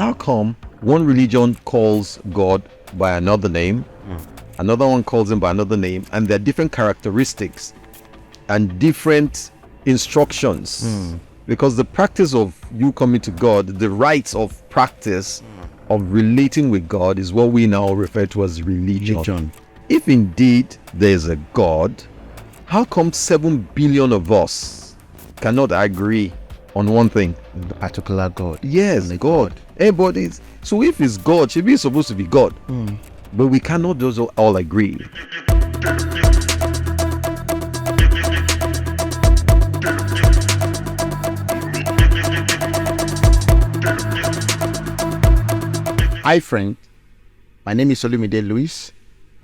how come one religion calls God by another name, another one calls him by another name, and there are different characteristics and different instructions? Because the practice of you coming to God, the rites of practice of relating with God is what we now refer to as religion. If indeed there is a God, how come 7 billion of us cannot agree on one thing? The particular God. Yes, God. Everybody's. So if it's God, should be supposed to be God. But we cannot just all agree. Hi friend, my name is Olumide Louis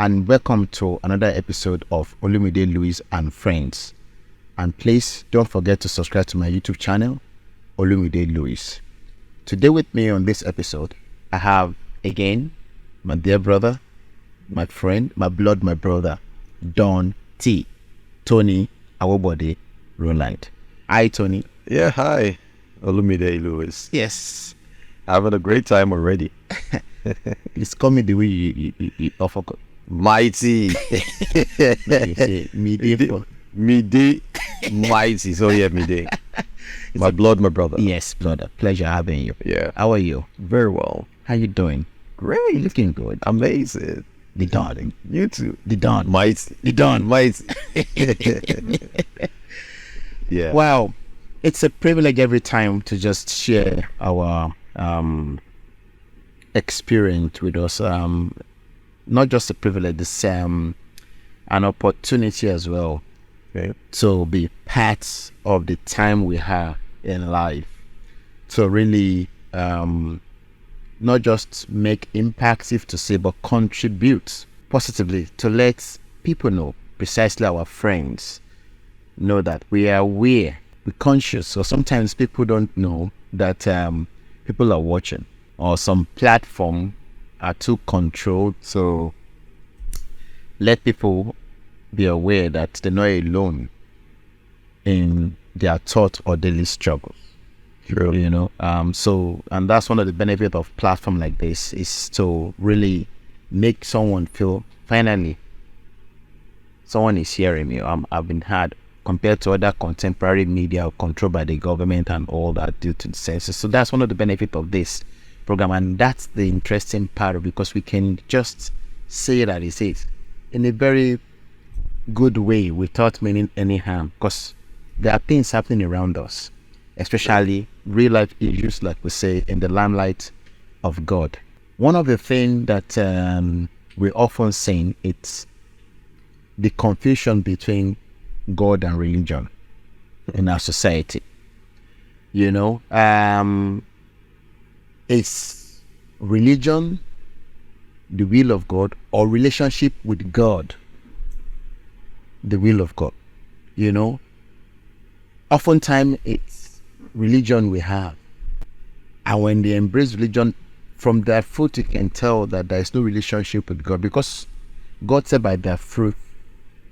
and welcome to another episode of Olumide Louis and Friends. And please don't forget to subscribe to my YouTube channel, Olumide Louis. Today with me on this episode, I have again my dear brother, my friend, my blood, my brother, Don T. Tony Awobode Roland. Hi Tony. Yeah, hi, Olumide Louis. Yes. Having a great time already. It's coming the way you offer. Mighty. Midday. Mighty. So yeah, midday. My blood, my brother. Yes, brother. Pleasure having you. Yeah. How are you? Very well. How you doing? Great. Looking good. Amazing. The Don. You too. The Don. Mighty. The Don. Mighty. Yeah. Wow. It's a privilege every time to just share our experience with us. Not just a privilege, it's an opportunity as well. Okay. To be part of the time we have in life, to really not just make impacts, if to say, but contribute positively to let people know, precisely our friends, know that we are aware, we're conscious. So sometimes people don't know that people are watching, or some platform are too controlled. So let people be aware that they're not alone in their thought or daily struggles. True. You know, and that's one of the benefits of platform like this, is to really make someone feel finally someone is hearing me. I've been heard compared to other contemporary media controlled by the government and all that due to the census. So that's one of the benefits of this program, and that's the interesting part of it, because we can just say that it is in a very good way without meaning any harm, because there are things happening around us, especially real life issues, like we say, in the limelight of God. One of the things that we often say, it's the confusion between God and religion in our society. You know, is religion the will of God, or relationship with God the will of God? You know, oftentimes it's religion we have, and when they embrace religion, from their fruit you can tell that there is no relationship with God, because God said by their fruit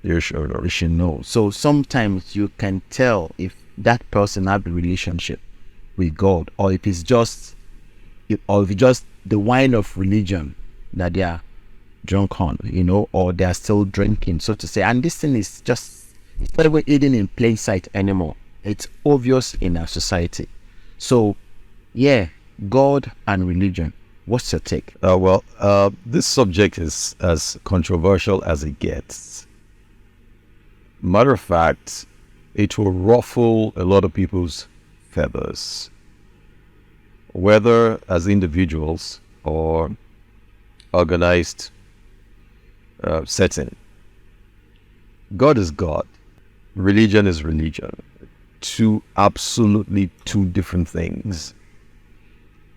you should know. So sometimes you can tell if that person has a relationship with God, or if it's just the wine of religion that they are drunk on, you know, or they are still drinking, so to say. And this thing is just, it's not even hidden in plain sight anymore. It's obvious in our society. So yeah, God and religion, what's your take? This subject is as controversial as it gets. Matter of fact, it will ruffle a lot of people's feathers, whether as individuals or organized setting. God is God. Religion is religion. Absolutely two different things.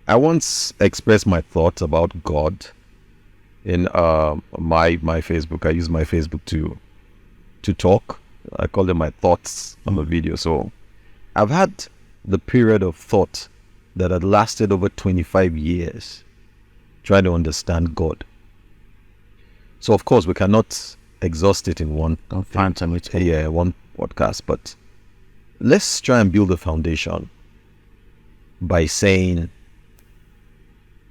I once expressed my thoughts about God in my Facebook. I use my Facebook to talk. I call them my thoughts on the video. So I've had the period of thought that had lasted over 25 years trying to understand God. So of course we cannot exhaust it in one one podcast, but let's try and build a foundation by saying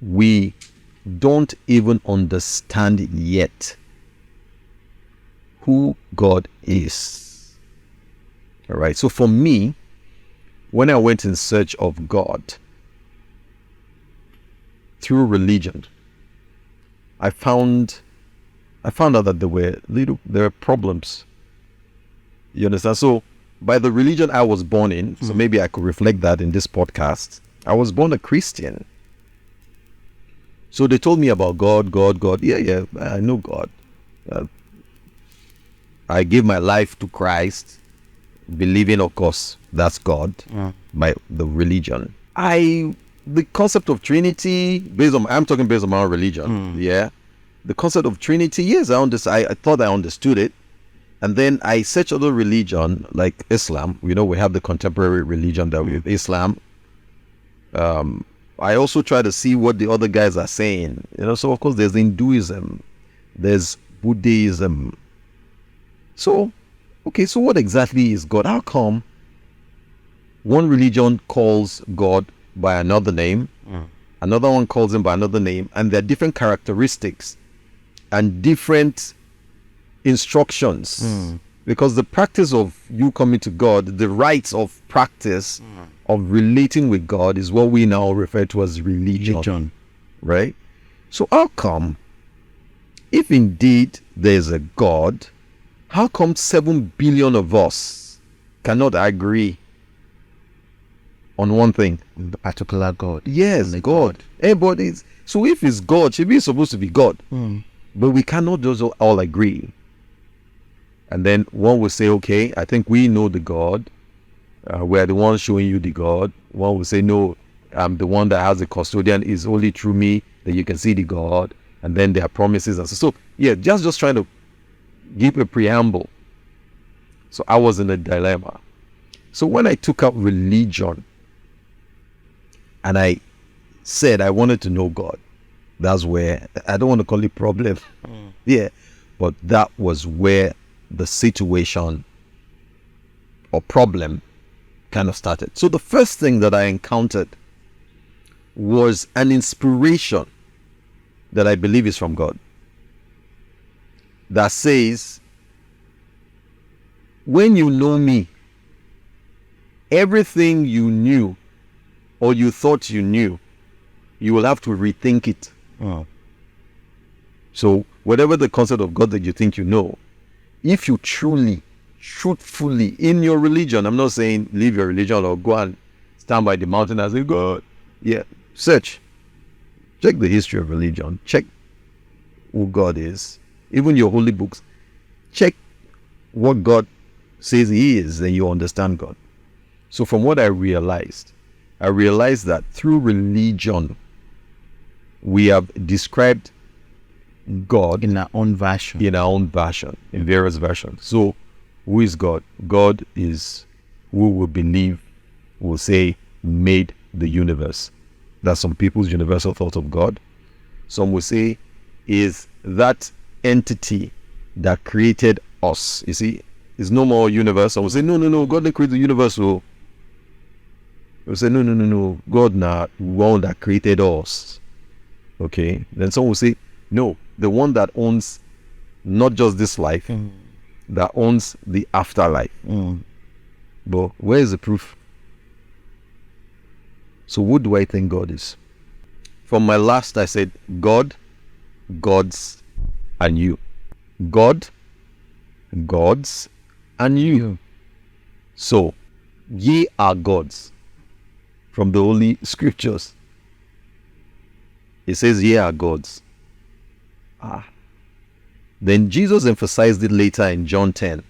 we don't even understand yet who God is. All right. So for me, when I went in search of God through religion, I found out that there were problems. You understand? So by the religion I was born in, so maybe I could reflect that in this podcast. I was born a Christian. So they told me about God. Yeah, I know God. I gave my life to Christ, believing, of course, that's God, the religion. The concept of Trinity, I'm talking based on my own religion, yeah. The concept of Trinity, yes, I thought I understood it. And then I searched other religion, like Islam. We have the contemporary religion that we have, Islam. I also try to see what the other guys are saying. So of course there's Hinduism, there's Buddhism. So, okay, so what exactly is God? How come one religion calls God by another name, another one calls him by another name, and there are different characteristics and different instructions? Because the practice of you coming to God, the rites of practice of relating with God is what we now refer to as religion. Right? So how come, if indeed there's a God, how come 7 billion of us cannot agree on one thing? The particular God. Yes, God. Everybody's. So if it's God, should be supposed to be God. But we cannot just all agree. And then one will say, okay, I think we know the God. We're the ones showing you the God. One will say, no, I'm the one that has the custodian. It's only through me that you can see the God. And then there are promises. And so yeah, just trying to give a preamble. So I was in a dilemma. So when I took up religion and I said I wanted to know God, that's where, I don't want to call it problem. Yeah. But that was where the situation or problem kind of started. So the first thing that I encountered was an inspiration that I believe is from God, that says, when you know me, everything you knew or you thought you knew, you will have to rethink it. So whatever the concept of God that you think you know, if you truthfully in your religion, I'm not saying leave your religion or go and stand by the mountain and say, God, yeah, search, check the history of religion, check who God is, even your holy books, check what God says he is, then you understand God. So from what I realized that through religion, we have described God in our own version. In various versions. So who is God? God is who we believe, will say, made the universe. That's some people's universal thought of God. Some will say is that entity that created us. You see, it's no more universe. Some will say, no, God didn't create the universe. So we'll say, no, God not one that created us. Okay. Then some will say, no, the one that owns not just this life, that owns the afterlife. But where is the proof? So what do I think God is? From my last, I said God, gods, and you. God, gods, and you. So ye are gods. From the Holy Scriptures, it says ye are gods. Then Jesus emphasized it later in John 10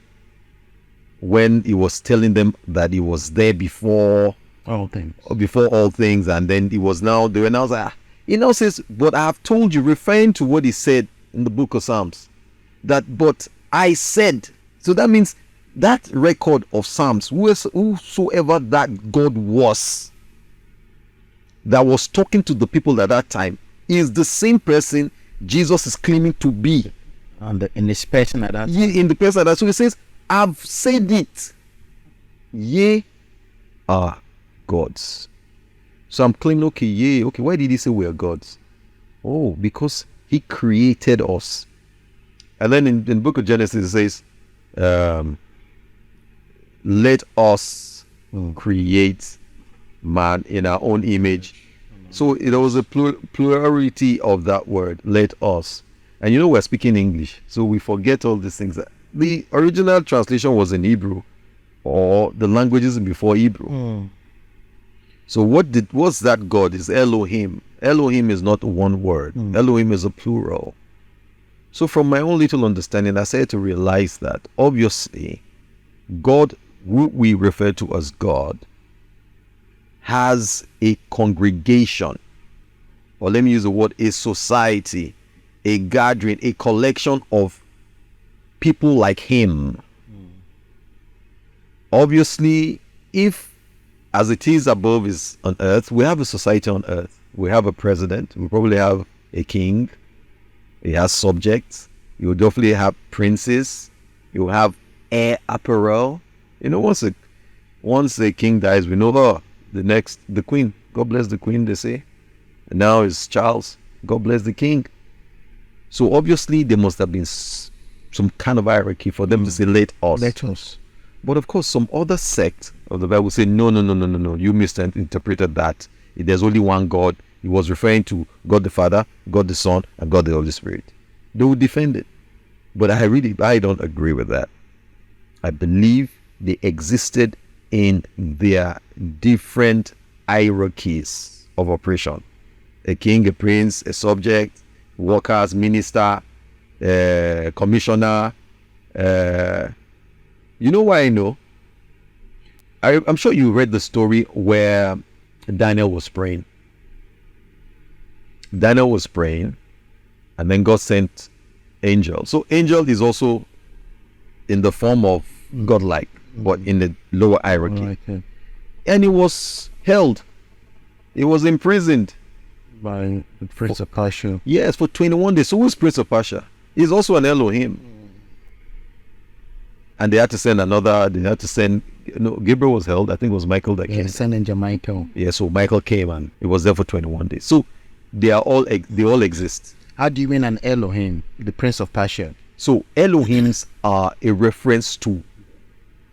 when he was telling them that he was there before all things, and then he was now there. And I was like, he now says, but I have told you, referring to what he said in the book of Psalms, that but I said. So that means that record of Psalms, whosoever that God was that was talking to the people at that time, is the same person Jesus is claiming to be. And in this person at that time. In the person at that. So he says, I've said it. Ye are gods. So I'm claiming, okay, why did he say we are gods? Oh, because he created us. And then in the book of Genesis, it says, let us create man in our own image. So there was a plurality of that word, let us. And you know, we're speaking English, so we forget all these things. The original translation was in Hebrew, or the languages before Hebrew. So what's that God is Elohim. Elohim is not one word. Elohim is a plural. So from my own little understanding, I started to realize that obviously God, who we refer to as God, has a congregation, or let me use the word, a society, a gathering, a collection of people like him. Obviously, if as it is above is on earth, we have a society on earth. We have a president. We probably have a king. He has subjects. You will definitely have princes. You will have heir apparel. You know, once a king dies, we know the queen. God bless the queen, they say. And now it's Charles. God bless the king. So obviously there must have been some kind of hierarchy for them to say, let us. Let us. But of course, some other sect of the Bible say, no, you misinterpreted that. There's only one God. He was referring to God the Father, God the Son, and God the Holy Spirit. They would defend it. But I don't agree with that. I believe they existed in their different hierarchies of operation. A king, a prince, a subject, workers, minister, commissioner. You know why I know? I'm sure you read the story where Daniel was praying. Daniel was praying, and then God sent angel. So angel is also in the form of godlike, but in the lower hierarchy. And he was held. He was imprisoned By the Prince of Persia. Yes, for 21 days. So who's Prince of Persia? He's also an Elohim. And they had to send Gabriel was held. I think it was Michael that came. Send in Michael. Yeah, so Michael came and he was there for 21 days. So they all exist. How do you mean an Elohim, the Prince of Persia? So Elohims are a reference to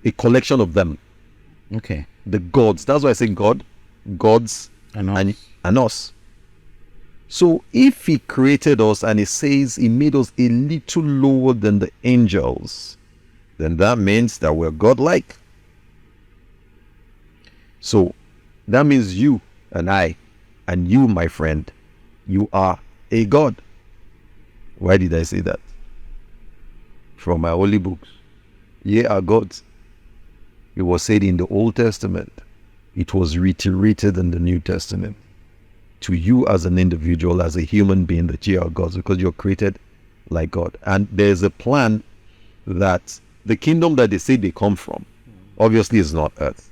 a collection of them. Okay. The gods. That's why I say God, gods, And us. So if he created us and he says he made us a little lower than the angels, then that means that we're godlike. So that means you and I, and you, my friend, you are a god. Why did I say that? From my holy books. Ye are gods. It was said in the Old Testament. It was reiterated in the New Testament. To you as an individual, as a human being, that you are gods because you're created like God. And there's a plan that the kingdom that they say they come from, obviously is not earth.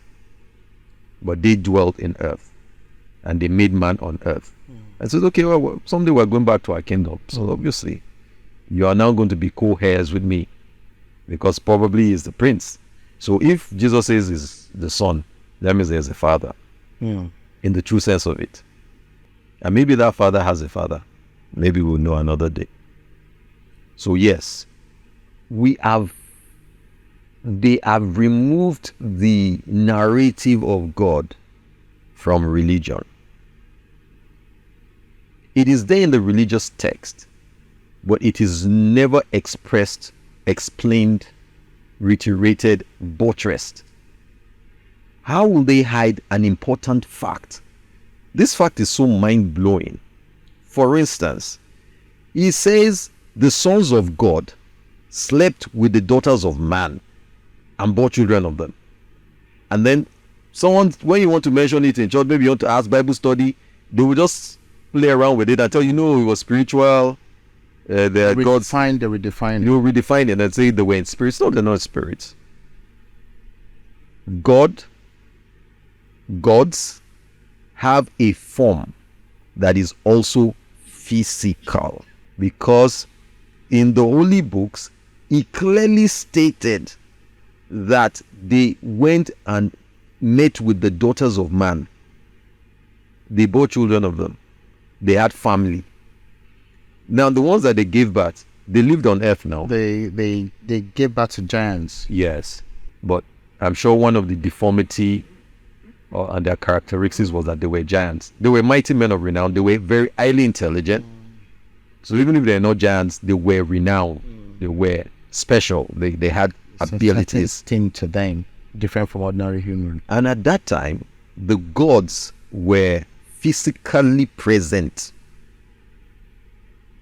But they dwelt in earth. And they made man on earth. And said, okay, well, someday we're going back to our kingdom. So obviously, you are now going to be co-heirs with me. Because probably he's the prince. So if Jesus says he's the son, that means there's a father. In the true sense of it. And maybe that father has a father. Maybe we'll know another day. So yes, they have removed the narrative of God from religion. It is there in the religious text, but it is never expressed, explained, reiterated, buttressed. How will they hide an important fact? This fact is so mind-blowing. For instance, he says the sons of God slept with the daughters of man and bore children of them. And then when you want to mention it in church, maybe you want to ask Bible study, they will just play around with it and tell you, no, it was spiritual. They redefine You will redefine it and say they were in spirits. No, they're not spirits. Gods have a form that is also physical, because in the holy books it clearly stated that they went and met with the daughters of man. They bore children of them. They had family. Now, the ones that they gave birth, they lived on earth now. They gave birth to giants. Yes. But I'm sure one of the deformity and their characteristics was that they were giants. They were mighty men of renown. They were very highly intelligent. So even if they're not giants, they were renowned. They were special. They had abilities. Thing to them, different from ordinary human. And at that time, the gods were physically present,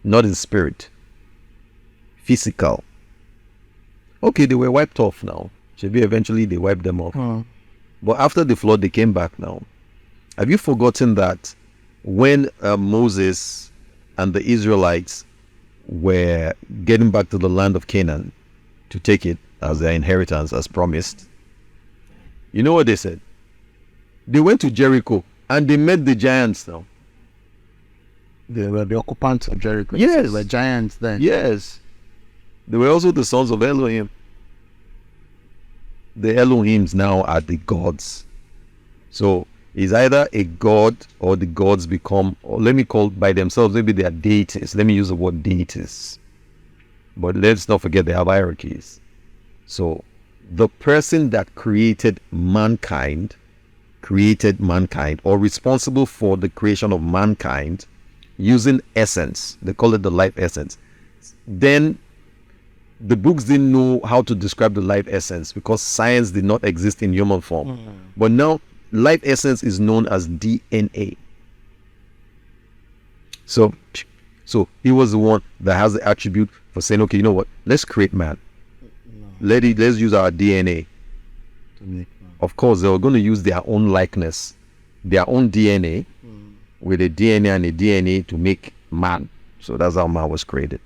not in spirit. Physical. Okay, they were wiped off now. Maybe eventually they wiped them off. But after the flood, they came back now. Have you forgotten that when Moses and the Israelites were getting back to the land of Canaan to take it as their inheritance, as promised, you know what they said? They went to Jericho and they met the giants now. They were the occupants of Jericho. Yes. They were giants then. Yes. They were also the sons of Elohim. The Elohims now are the gods. So it's either a god or the gods become, or let me call by themselves, maybe they are deities. Let me use the word deities. But let's not forget they have hierarchies. So the person that created mankind, or responsible for the creation of mankind using essence, they call it the life essence. Then the books didn't know how to describe the life essence because science did not exist in human form. But now life essence is known as DNA. So he was the one that has the attribute for saying, okay, you know what, let's create man. Let's use our DNA. Of course, they were going to use their own likeness, their own DNA, with a DNA and a DNA to make man. So that's how man was created.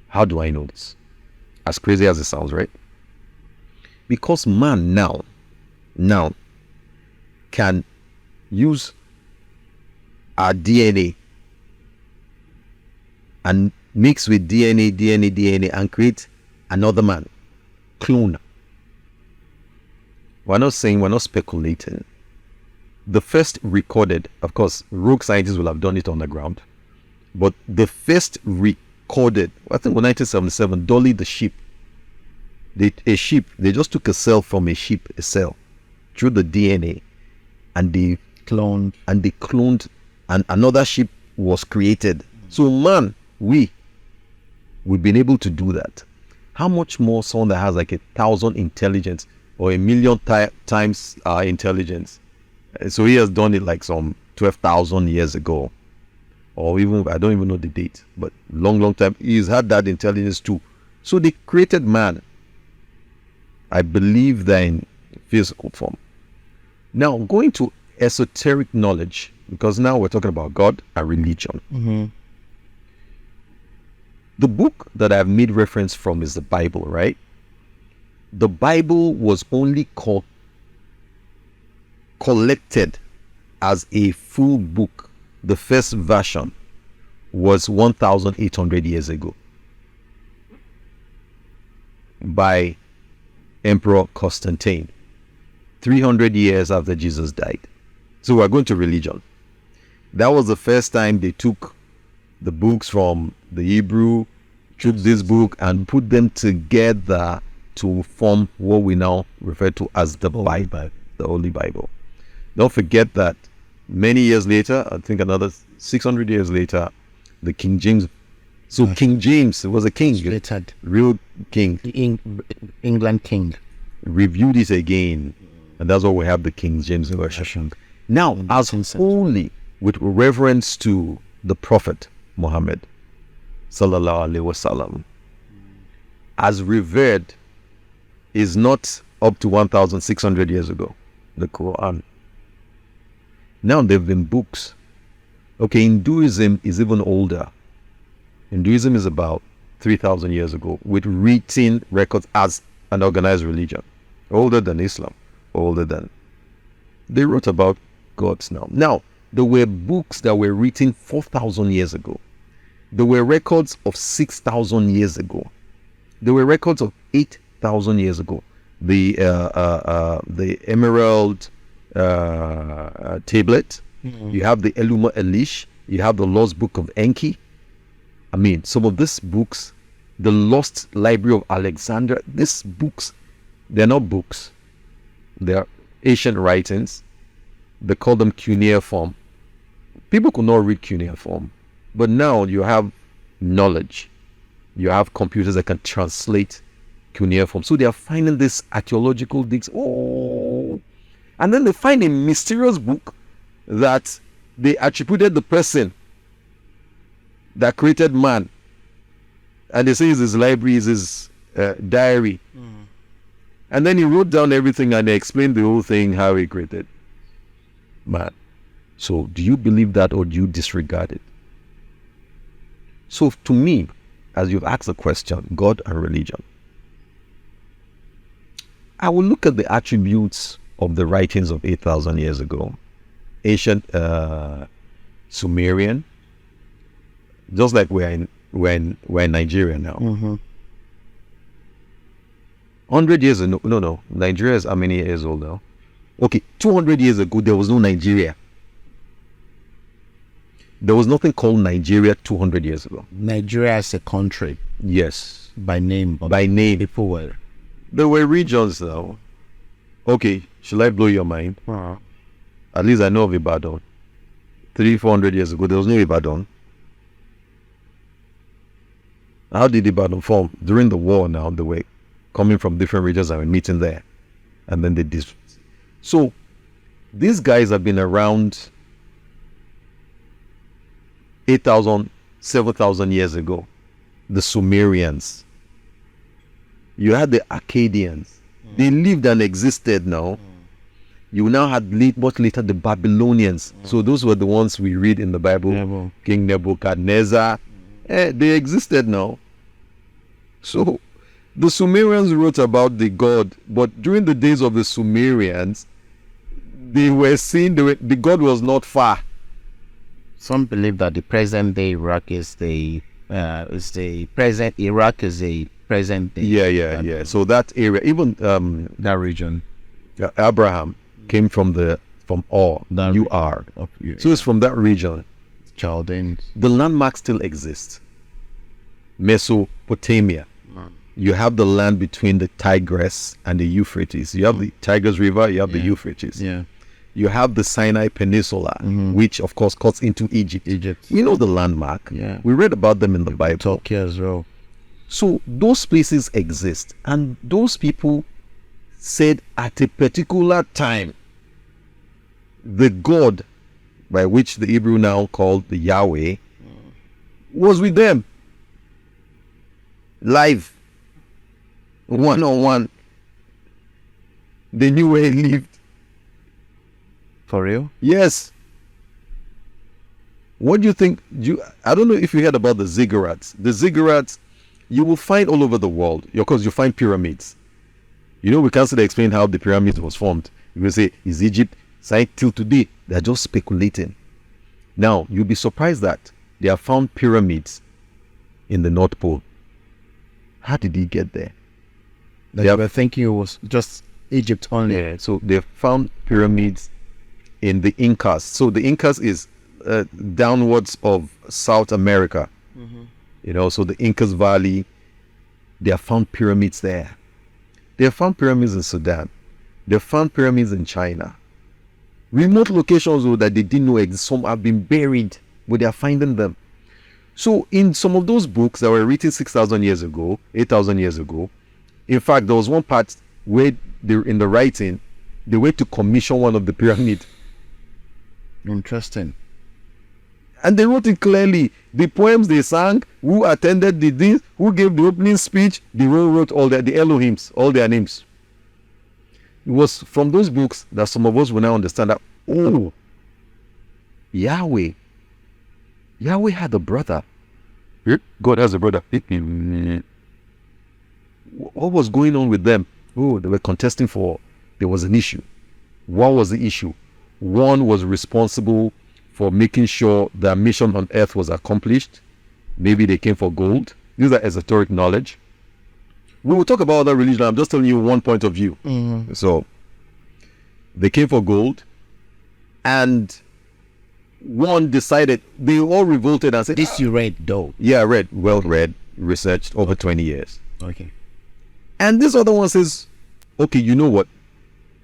How do I know this? As crazy as it sounds, right? Because man now can use our DNA and mix with DNA and create another man, clone. We're not speculating. The first recorded, of course, rogue scientists will have done it on the ground, but the first recorded, I think in 1977, Dolly the sheep. They just took a cell from a sheep, through the DNA, and they cloned, and another sheep was created. So man, we've been able to do that. How much more someone that has like 1,000 intelligence or 1,000,000 times intelligence? So he has done it like some 12,000 years ago, or even, I don't even know the date, but long time. He's had that intelligence too. So they created man, I believe, that in physical form. Now going to esoteric knowledge, because now we're talking about God and religion. The book that I've made reference from is the Bible, right? The Bible was only collected as a full book. The first version was 1,800 years ago by Emperor Constantine, 300 years after Jesus died. So we're going to religion. That was the first time they took the books from the Hebrew, took this book and put them together to form what we now refer to as the Bible, the Holy Bible. Don't forget that many years later, I think another 600 years later, the King James. So King James was a king, real king, England king, reviewed it again, and that's why we have the King James version. Now, as holy, with reverence to the Prophet Muhammad, sallallahu alaihi wasallam, as revered, is not up to 1,600 years ago, the Quran. Now there have been books. Okay, Hinduism is even older. Hinduism is about 3,000 years ago, with written records as an organized religion. Older than Islam, older than. They wrote about gods now. Now, there were books that were written 4,000 years ago. There were records of 6,000 years ago. There were records of 8,000 years ago. The Emerald Tablet. You have the Eluma Elish. You have the Lost Book of Enki. I mean, some of these books, the Lost Library of Alexandria, these books, they're not books. They're ancient writings. They call them cuneiform. People could not read cuneiform. But now you have knowledge. You have computers that can translate cuneiform. So they are finding these archaeological digs. Oh, and then they find a mysterious book that they attributed the person that created man, and they say it's his library, is his diary. And then he wrote down everything and they explained the whole thing, how he created man. So do you believe that or do you disregard it? So to me, as you've asked the question, God and religion, I will look at the attributes of the writings of 8,000 years ago. Ancient Sumerian, just like we're in Nigeria now. 100 years ago, no, Nigeria is how many years old now? Okay, 200 years ago, there was no Nigeria. There was nothing called Nigeria 200 years ago. Nigeria as a country. Yes. By name. By name. People were. There were regions now. Okay, shall I blow your mind? At least I know of Ibadan. 300-400 years ago, there was no Ibadan. How did Ibadan form? During the war now, they were coming from different regions and were meeting there. And then they did. So, these guys have been around 8,000, 7,000 years ago. The Sumerians. You had the Akkadians. They lived and existed now. You now had much later the Babylonians. So those were the ones we read in the Bible. King Nebuchadnezzar. They existed now. So the Sumerians wrote about the God, but during the days of the Sumerians, they were seeing the God was not far. Some believe that the present day Iraq is the present Iraq is a present day. Yeah. So that area, even that region, Abraham came from Ur. So it's from that region. Chaldeans. The landmarks still exist. Mesopotamia. You have the land between the Tigris and the Euphrates. You have the Tigris River, you have the Euphrates. Yeah. You have the Sinai Peninsula, which of course cuts into Egypt. You know the landmark. Yeah. We read about them in the Bible. Turkey as well. So those places exist, and those people said at a particular time, the God by which the Hebrew now called the Yahweh was with them. Live. One-on-one. They knew where he lived. For real? Yes. What do you think? I don't know if you heard about the ziggurats. The ziggurats, you will find all over the world. Because you find pyramids. You know, we can't still explain how the pyramid was formed. You will say, is Egypt? Till today, they're just speculating. Now, you'll be surprised that they have found pyramids in the North Pole. How did he get there? They were thinking it was just Egypt only. Yeah, so they found pyramids in the Incas. So the Incas is downwards of South America. You know, so the Incas Valley, they have found pyramids there. They have found pyramids in Sudan. They have found pyramids in China. Remote locations that they didn't know exist. Some have been buried, but they are finding them. So in some of those books that were written 6,000 years ago, 8,000 years ago, in fact, there was one part where in the writing, they went to commission one of the pyramid. Interesting. And they wrote it clearly. The poems they sang, who attended the things, who gave the opening speech, they wrote all the Elohims, all their names. It was from those books that some of us will now understand that, oh, Yahweh had a brother. God has a brother. What was going on with them? Oh, they were contesting there was an issue. What was the issue? One was responsible for making sure their mission on earth was accomplished. Maybe they came for gold. These are esoteric knowledge. We will talk about other religion. I'm just telling you one point of view. So they came for gold, and one decided, they all revolted and said, This you read, though. yeah, read, well read, researched over 20 years. Okay. And this other one says, okay, you know what?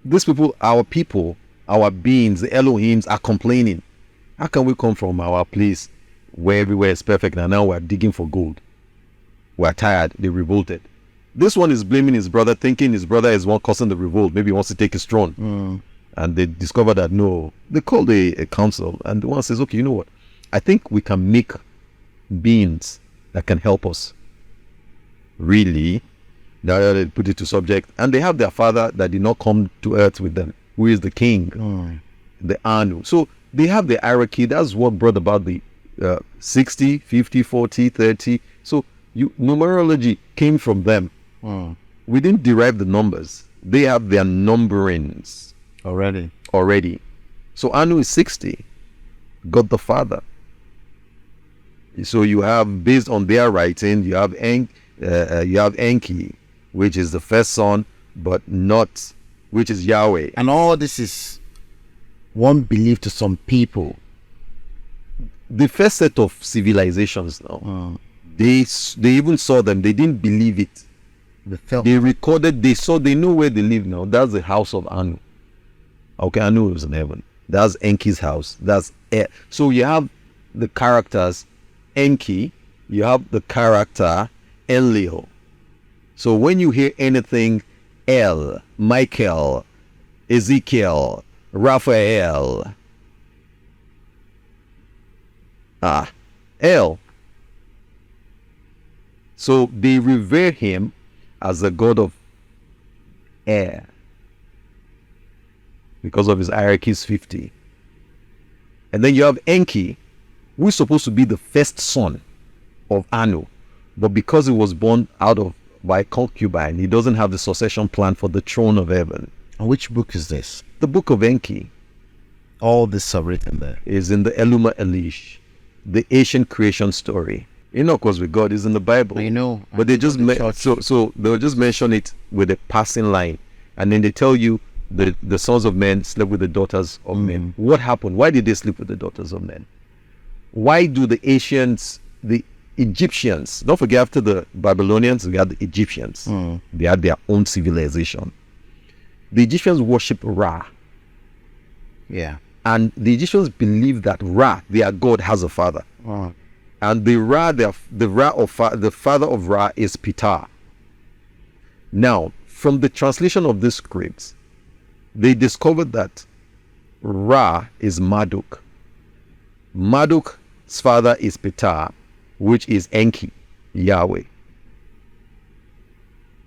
These people, our beings, the Elohims are complaining. How can we come from our place where everywhere is perfect and now we're digging for gold? We're tired. They revolted. This one is blaming his brother, thinking his brother is one causing the revolt. Maybe he wants to take his throne. And they discover that no. They called a council, and the one says, okay, you know what? I think we can make beings that can help us. Really? Now they put it to subject. And they have their father that did not come to earth with them, who is the king, the Anu. So they have the hierarchy. That's what brought about the 60, 50, 40, 30. So numerology came from them. We didn't derive the numbers. They have their numberings already. So Anu is 60, God the Father. So you have, based on their writing, you have Enki, which is the first son, but not, which is Yahweh. And all this is one belief to some people. The first set of civilizations now, they even saw them. They didn't believe it. They recorded, they know where they live now. That's the house of Anu. Okay, Anu is in heaven. That's Enki's house. That's so you have the characters Enki, you have the character Enlil. So when you hear anything El, Michael, Ezekiel, Raphael, El. So they revere him as the god of air because of his hierarchy is 50. And then you have Enki, who is supposed to be the first son of Anu, but because he was born by concubine, he doesn't have the succession plan for the throne of heaven. And which book is this? The book of Enki. All this are written there. Is in the Eluma Elish, the ancient creation story. Enoch was with God, is in the Bible. I know. But they just so they'll just mention it with a passing line, and then they tell you the sons of men slept with the daughters of men. What happened? Why did they sleep with the daughters of men? Why do the Egyptians, don't forget, after the Babylonians, we had the Egyptians. They had their own civilization. The Egyptians worship Ra. Yeah. And the Egyptians believe that Ra, their god, has a father. And the father of Ra is Ptah. Now, from the translation of these scripts, they discovered that Ra is Marduk. Marduk's father is Ptah, which is Enki, Yahweh.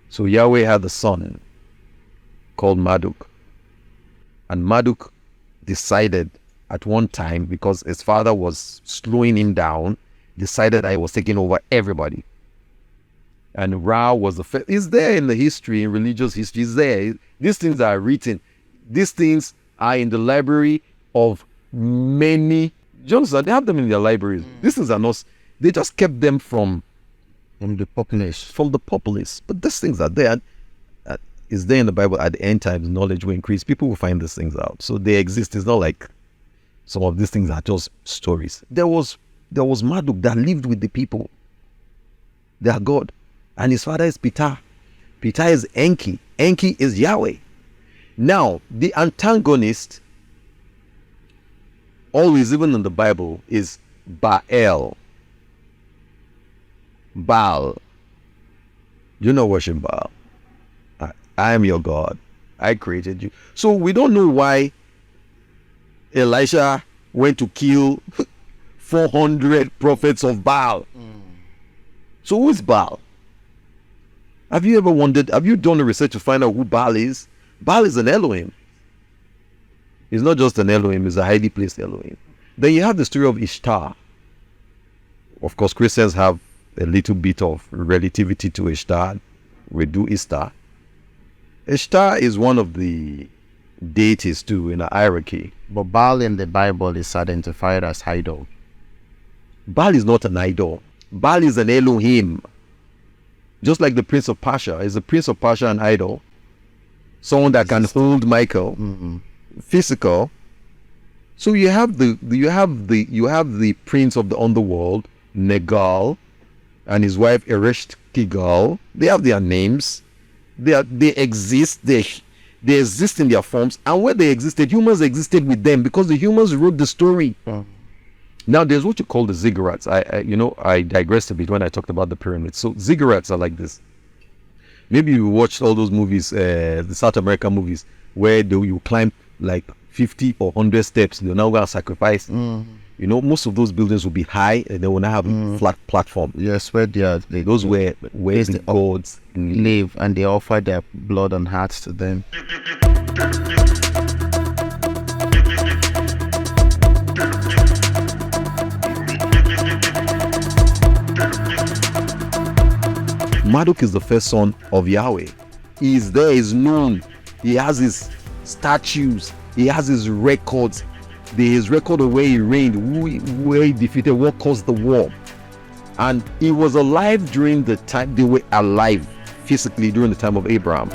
So Yahweh had a son called Marduk. And Marduk decided at one time, because his father was slowing him down, decided I was taking over everybody. And Ra was the first. It's there in the history, in religious history. It's there. These things are written. These things are in the library of many. Johnson, they have them in their libraries. These things are not. They just kept them from the populace. But these things are there. It's there in the Bible. At the end times, knowledge will increase. People will find these things out. So they exist. It's not like some of these things are just stories. There was Marduk that lived with the people. Their God. And his father is Ptah. Ptah is Enki. Enki is Yahweh. Now, the antagonist, always, even in the Bible, is Baal. Baal. You know, worship Baal. I am your God. I created you. So we don't know why Elisha went to kill 400 prophets of Baal. So who is Baal? Have you ever wondered, have you done a research to find out who Baal is? Baal is an Elohim. He's not just an Elohim, he's a highly placed Elohim. Then you have the story of Ishtar. Of course, Christians have a little bit of relativity to Ishtar. We do Easter. Ishtar is one of the deities too in a hierarchy. But Baal in the Bible is identified as idol. Baal is not an idol. Baal is an Elohim. Just like the Prince of Persia. Is the Prince of Persia an idol? Someone that can hold Michael. Physical. So you have the prince of the underworld, Negal, and his wife Ereshkigal. They have their names. They exist. They exist in their forms, and where they existed, humans existed with them because the humans wrote the story. Now there's what you call the ziggurats. I digressed a bit when I talked about the pyramids. So ziggurats are like this. Maybe you watched all those movies, the South American movies, where you climb like 50 or 100 steps. They're now going to sacrifice. Most of those buildings will be high and they will not have a flat platform. Yes, where Those where the gods live, and they offer their blood and hearts to them. Marduk is the first son of Yahweh. He is there, is known. He has his statues. He has his records. His record of where he reigned, where he defeated, what caused the war. And he was alive during the time they were alive physically during the time of Abraham.